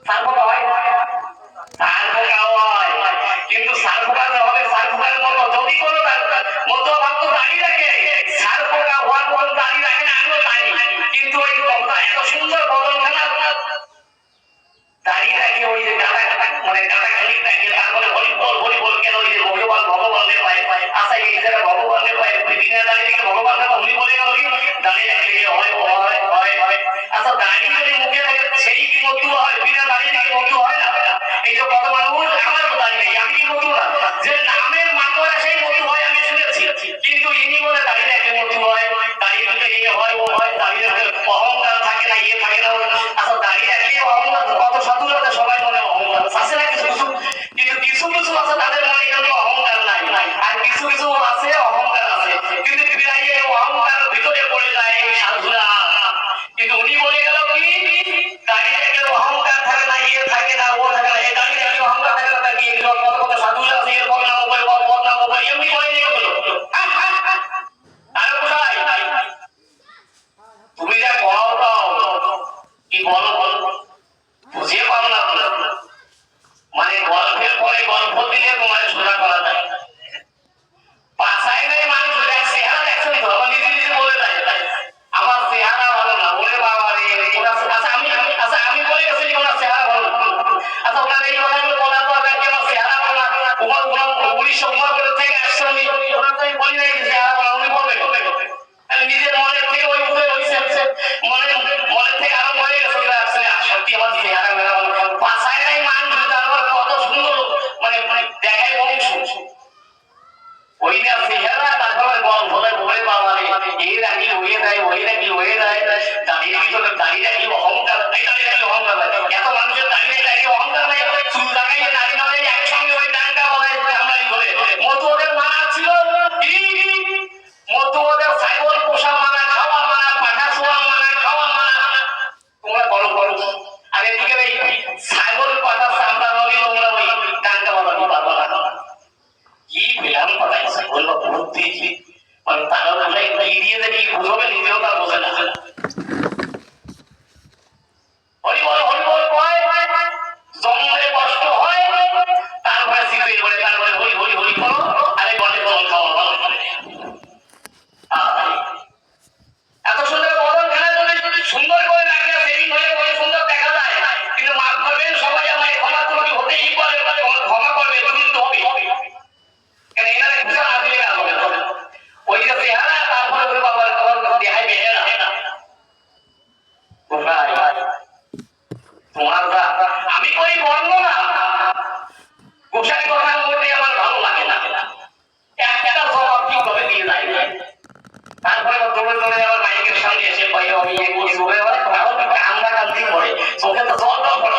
সারপোকা হয়, সারপোকাও হয়, কিন্তু সারপোকা হবে সারপোকার মতো যদি কোনো মতো ভক্ত দাঁড়িয়ে রাখে, সারপোকা হওয়ার পর দাঁড়িয়ে রাখে না, আমিও জানি, কিন্তু ওই ভক্ত এত সুন্দর বদলখানা দাঁড়িয়ে রাখে, ওই যে গাদা মানে গাদা খানিক রাখে, তারপরে হরিবল কেন ওই যে ভগবান ভগবানের পায়ে পায়ে আসা, এই জায়গায় ভগবানের পায়ে বিনা দাঁড়িয়ে থেকে ভগবান হরি বলে গেল, দাঁড়িয়ে রাখলে হয় হয় হয় হয়। আচ্ছা দাঁড়িয়ে যদি মুখে থাকে সেই কি মধু হয়? বিনা দাঁড়িয়ে থেকে মধু হয় না? এই যে কত মানুষ আমার দাঁড়িয়ে নেই, আমি কি মধু না? যে নামের মান করে সেই মধু হয় আমি শুনেছি, কিন্তু ইনি বলে দাঁড়িয়ে রাখলে মধু হয়, দাঁড়িয়ে রাখলে ইয়ে হয় ও হয়, দাঁড়িয়ে রাখলে অহংকার থাকে না, ইয়ে থাকে না। আচ্ছা দাঁড়িয়ে রাখলে অহংকার, কত সাধু আছে সবাই মনে অহংকার আছে না কিছু কিছু, কিন্তু কিছু কিছু আছে তাদের মনে কিন্তু অহংকার নাই, আর কিছু কিছু আছে অহংকার আছে, কিন্তু অহংকার ভিতরে পড়ে যায় সাধুরা। কিন্তু উনি বলে গেল কি দাঁড়িয়ে রাখলে অহংকার থাকে না, ইয়ে থাকে না, ও থাকে না, এই দাঁড়িয়ে রাখলে অহংকার থাকে না, কি কত কত সাধুরা আছে এর বদনাম করে বদনাম করে এমনি করে নিয়ে গেল। আরে কোথায় তুমি যা কও দাও কি বলো বলো বুঝিয়ে পারো না, মানে গল্পের পরে গল্প দিলে তোমার সোজা করা যায়, পাশায় নাই মানুষ চেহারা দেখছো তো, আমার নিজে নিজে বলে যায় আমার চেহারা ভালো না, বলে বাবা রে। আচ্ছা আমি বলে গেছি ওনার চেহারা ভালো, আচ্ছা ওনার এই কথাগুলো বলার পর আমার চেহারা ভালো না, উনিশশো উনআশি থেকে আসছে, আমি ওনার তো আমি বলি নাই চেহারা ভালো, উনি বলবে নিজের মনের থেকে ওই উঠে হয়েছে মনের থেকে আরম্ভ হয়ে গেছে সত্যি আমার চেহারা মেলা ভালো, পাশায় নাই মানুষ তারপর কত সুন্দর মানে দেখায় বংশ ওই না চেহারা, তারপরে গল্প বলে বাবা রে এই রাখি হয়ে যায়, ওই রাখি হয়ে যায়, দাঁড়িয়ে ভিতরে দাঁড়িয়ে রাখি অহংকার, এই দাঁড়িয়ে রাখলে অহংকার নাই, এত মানুষের দাঁড়িয়ে দাঁড়িয়ে অহংকার নাই, চুল লাগাইয়ে দাঁড়িয়ে দাঁড়িয়ে একসঙ্গে ওই ডাঙ্গা বলায় আমরাই ধরে মতো ওদের মানা ছিল কি, মতো ওদের ছাগল পোষা মানা, খাওয়া মানা, পাঠা শোয়া মানা, খাওয়া মানা, তোমরা করো করো, আর এদিকে ওই ছাগল পাঠা চামড়া হলে তোমরা ওই ডাঙ্গা বলাতে পারবো না, কি বিরাম পাঠাইছে বললো বুদ্ধি মানে তারা বোঝাই কি দিয়ে দেখি বুঝবে, নিজেও তা বোঝে না। হরিবল কয় জন্মে কষ্ট হয়, তারপরে শিখে বলে তারপরে হরি হরি হরি করো, আরে বলে বল খাওয়া ভালো এত সুন্দর বদল খেলা যদি সুন্দর করে রাখলে সেদিন হয়ে বলে সুন্দর দেখা যায়, কিন্তু মাফ করবেন সবাই আমায় ক্ষমা ত্রুটি হতেই পারে, ক্ষমা করবে কিন্তু হবে কেন এনারা কিছু না দিলে না হবে ওই যে চেহারা, তারপরে ওই বাবার তোমার দেহাই বেহেরা তোমার আমি করি বর্ণনা গোসাই কথা বলতে আমার ভালো লাগে না, একটা জবাব ঠিকভাবে দিয়ে যায়, তারপরে দৌড়ে দৌড়ে আমার মাইকের সামনে এসে পাই আমি এই বলছি ওরে কান্দা কান্দি করে চোখে তো জল জল পড়ে,